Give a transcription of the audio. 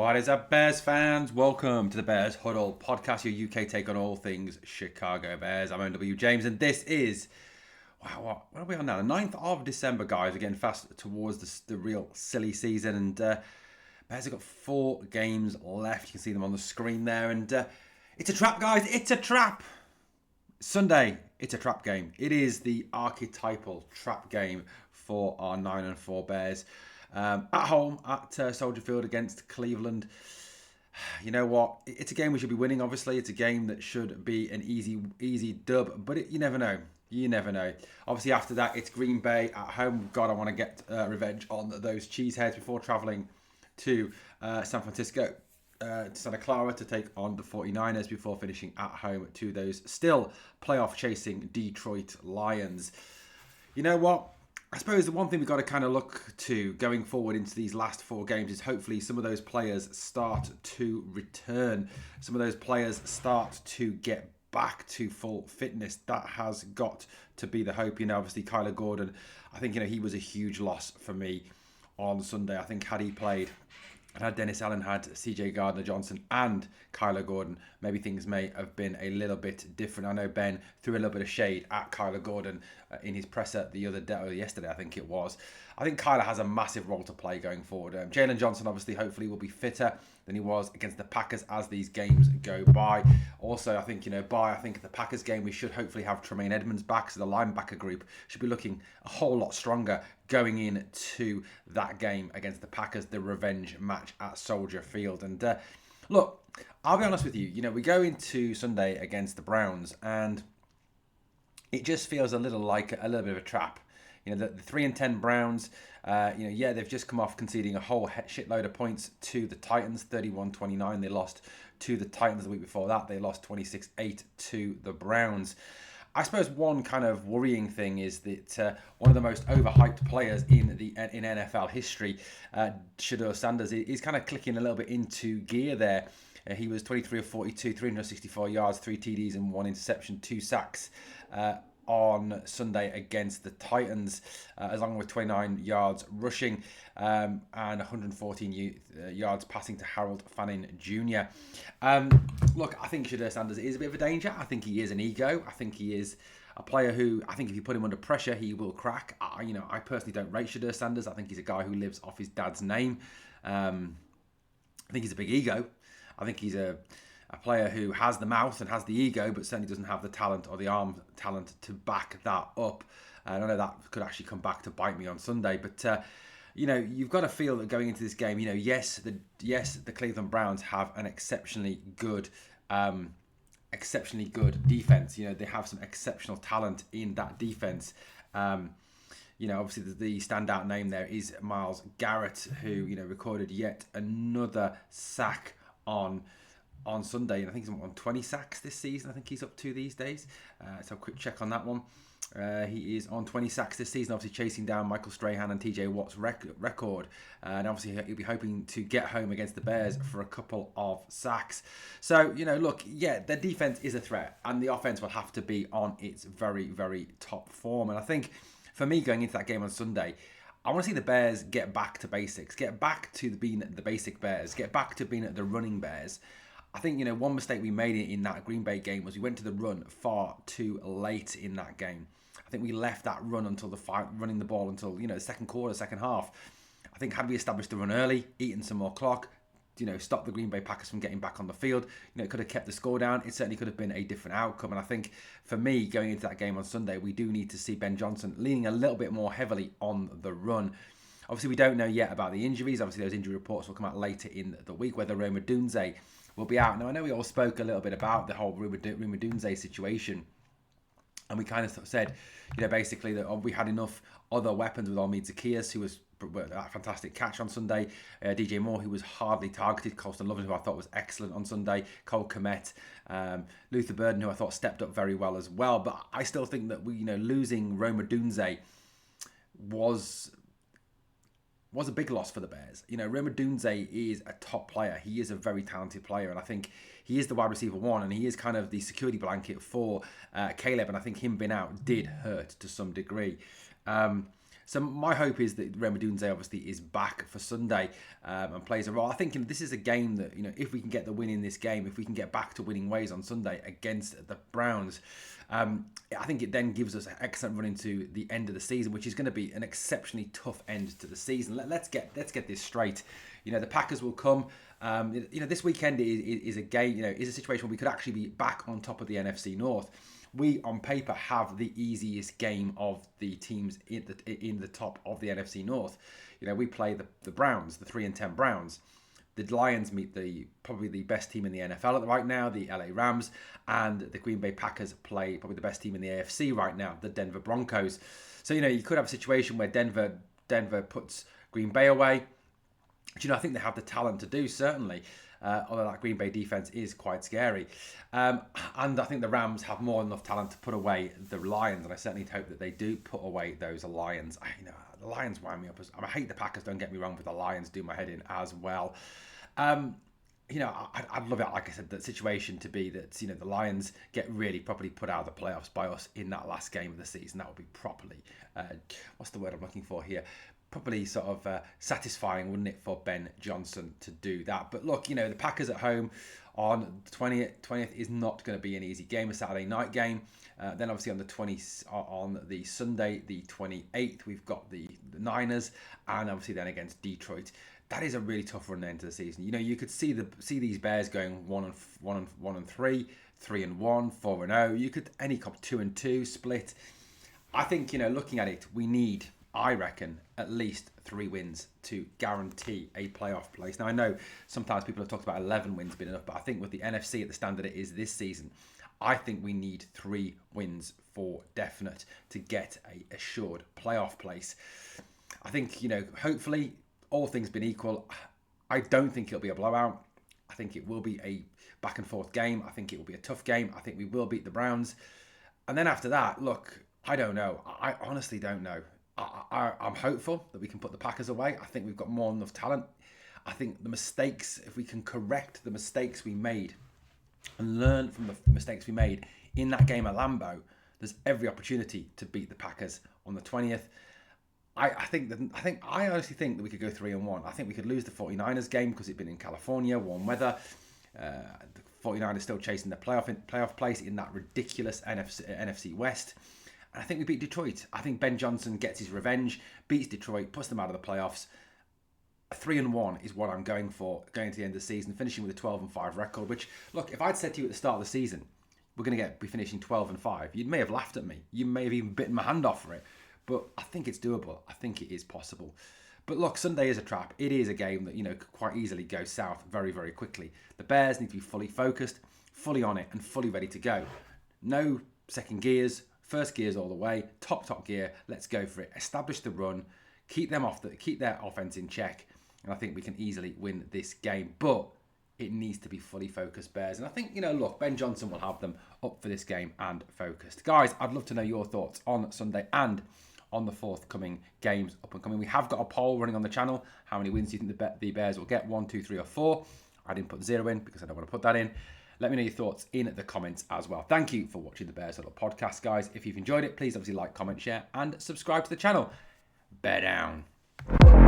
What is up, Bears fans? Welcome to the Bears Huddle podcast, your UK take on all things Chicago Bears. I'm OW James, and this is, wow, what are we on now? The 9th of December, guys. We're getting fast towards the real silly season, and Bears have got 4 games left. You can see them on the screen there, and it's a trap, guys. It's a trap. Sunday, it's a trap game. It is the archetypal trap game for our 9-4 Bears. At home at Soldier Field against Cleveland. You know what? It's a game we should be winning, obviously. It's a game that should be an easy dub, but you never know. You never know. Obviously, after that, it's Green Bay at home. God, I want to get revenge on those cheeseheads before traveling to San Francisco, to Santa Clara to take on the 49ers before finishing at home to those still playoff-chasing Detroit Lions. You know what? I suppose the one thing we've got to kind of look to going forward into these last 4 games is hopefully some of those players start to return. Some of those players start to get back to full fitness. That has got to be the hope. Obviously Kyler Gordon, I think, he was a huge loss for me on Sunday. I think had he played, and had Dennis Allen had CJ Gardner-Johnson and Kyler Gordon, maybe things may have been a little bit different. I know Ben threw a little bit of shade at Kyler Gordon in his presser the other day, or yesterday I think it was. I think Kyler has a massive role to play going forward. Jalen Johnson obviously hopefully will be fitter than he was against the Packers as these games go by. Also, I think, the Packers game we should hopefully have Tremaine Edmonds back, so the linebacker group should be looking a whole lot stronger going into that game against the Packers, the revenge match at Soldier Field. And look, I'll be honest with you, we go into Sunday against the Browns and it just feels a little bit of a trap. The 3-10 Browns, they've just come off conceding a whole shitload of points to the Titans, 31-29. They lost to the Titans the week before that. They lost 26-8 to the Browns. I suppose one kind of worrying thing is that one of the most overhyped players in NFL history, Shedeur Sanders, is kind of clicking a little bit into gear there. He was 23 of 42, 364 yards, 3 TDs and 1 interception, 2 sacks on Sunday against the Titans, along with 29 yards rushing and 114 yards passing to Harold Fanning Jr. Look, I think Shedeur Sanders is a bit of a danger. I think he is an ego. I think he is a player who, I think if you put him under pressure, he will crack. I personally don't rate Shedeur Sanders. I think he's a guy who lives off his dad's name. I think he's a big ego. I think he's a player who has the mouth and has the ego, but certainly doesn't have the talent or the arm talent to back that up. And I know that could actually come back to bite me on Sunday, but you've got to feel that going into this game, yes, the Cleveland Browns have an exceptionally good defense. They have some exceptional talent in that defense. Obviously the standout name there is Myles Garrett, who recorded yet another sack on Sunday, and I think he's on 20 sacks this season. I think he's up to these days. So a quick check on that one. He is on 20 sacks this season, obviously chasing down Michael Strahan and TJ Watt's record. And obviously he'll be hoping to get home against the Bears for a couple of sacks. So, look, their defense is a threat, and the offense will have to be on its very, very top form. And I think for me, going into that game on Sunday, I want to see the Bears get back to basics, get back to being the basic Bears, get back to being the running Bears. I think, one mistake we made in that Green Bay game was we went to the run far too late in that game. I think we left that run until running the ball until, the second quarter, second half. I think had we established the run early, eaten some more clock, stopped the Green Bay Packers from getting back on the field, it could have kept the score down. It certainly could have been a different outcome. And I think for me, going into that game on Sunday, we do need to see Ben Johnson leaning a little bit more heavily on the run. Obviously, we don't know yet about the injuries. Obviously, those injury reports will come out later in the week, whether Rome Odunze will be out. Now, I know we all spoke a little bit about the whole Rome Odunze situation, and we kind of said, basically that we had enough other weapons with Omid Zacchaeus, who was a fantastic catch on Sunday. DJ Moore, who was hardly targeted. Colston Lovett, who I thought was excellent on Sunday. Cole Kmet, Luther Burden, who I thought stepped up very well as well. But I still think that losing Rome Odunze was a big loss for the Bears. Rome Odunze is a top player. He is a very talented player, and I think he is the wide receiver one, and he is kind of the security blanket for Caleb, and I think him being out did hurt to some degree. So my hope is that Remadunze obviously is back for Sunday and plays a role. I think this is a game that, if we can get the win in this game, if we can get back to winning ways on Sunday against the Browns, I think it then gives us an excellent run into the end of the season, which is going to be an exceptionally tough end to the season. Let's get this straight. The Packers will come. This weekend is a game. Is a situation where we could actually be back on top of the NFC North. We, on paper, have the easiest game of the teams in the top of the NFC North. We play the Browns, the 3-10 Browns. The Lions meet probably the best team in the NFL right now, the LA Rams, and the Green Bay Packers play probably the best team in the AFC right now, the Denver Broncos. So, you could have a situation where Denver puts Green Bay away, which, I think they have the talent to do, certainly. Although that Green Bay defense is quite scary. And I think the Rams have more than enough talent to put away the Lions, and I certainly hope that they do put away those Lions. The Lions wind me up. I hate the Packers, don't get me wrong, but the Lions do my head in as well. I'd love it, like I said, that situation to be that, the Lions get really properly put out of the playoffs by us in that last game of the season. That would be properly, what's the word I'm looking for here? Probably sort of satisfying, wouldn't it, for Ben Johnson to do that? But look, the Packers at home on the 20th is not going to be an easy game, a Saturday night game. Then obviously on the Sunday, the 28th, we've got the Niners, and obviously then against Detroit. That is a really tough run into the season. You could see these Bears going 1-3, 3-1, 4-0. You could any cup 2-2 split. I think looking at it, we need, I reckon, at least 3 wins to guarantee a playoff place. Now, I know sometimes people have talked about 11 wins being enough, but I think with the NFC at the standard it is this season, I think we need 3 wins for definite to get a assured playoff place. I think, hopefully, all things being equal, I don't think it'll be a blowout. I think it will be a back and forth game. I think it will be a tough game. I think we will beat the Browns. And then after that, look, I don't know. I honestly don't know. I'm hopeful that we can put the Packers away. I think we've got more than enough talent. I think the mistakes, if we can correct the mistakes we made and learn from the mistakes we made in that game at Lambeau, there's every opportunity to beat the Packers on the 20th. I honestly think that we could go 3-1. I think we could lose the 49ers game because it's been in California, warm weather. The 49ers still chasing the playoff place in that ridiculous NFC West. I think we beat Detroit. I think Ben Johnson gets his revenge, beats Detroit, puts them out of the playoffs. 3-1 is what I'm going for, going to the end of the season, finishing with a 12-5 record, which, look, if I'd said to you at the start of the season, we're going to be finishing 12-5, you may have laughed at me. You may have even bitten my hand off for it. But I think it's doable. I think it is possible. But look, Sunday is a trap. It is a game that, could quite easily go south very, very quickly. The Bears need to be fully focused, fully on it, and fully ready to go. No second gears. First gears all the way, top gear. Let's go for it. Establish the run, keep their offense in check, and I think we can easily win this game. But it needs to be fully focused Bears, and I think look, Ben Johnson will have them up for this game and focused. Guys, I'd love to know your thoughts on Sunday and on the forthcoming games up and coming. We have got a poll running on the channel. How many wins do you think the Bears will get? 1, 2, 3, or 4? I didn't put 0 in because I don't want to put that in. Let me know your thoughts in the comments as well. Thank you for watching the Bears Huddle podcast, guys. If you've enjoyed it, please obviously like, comment, share, and subscribe to the channel. Bear down.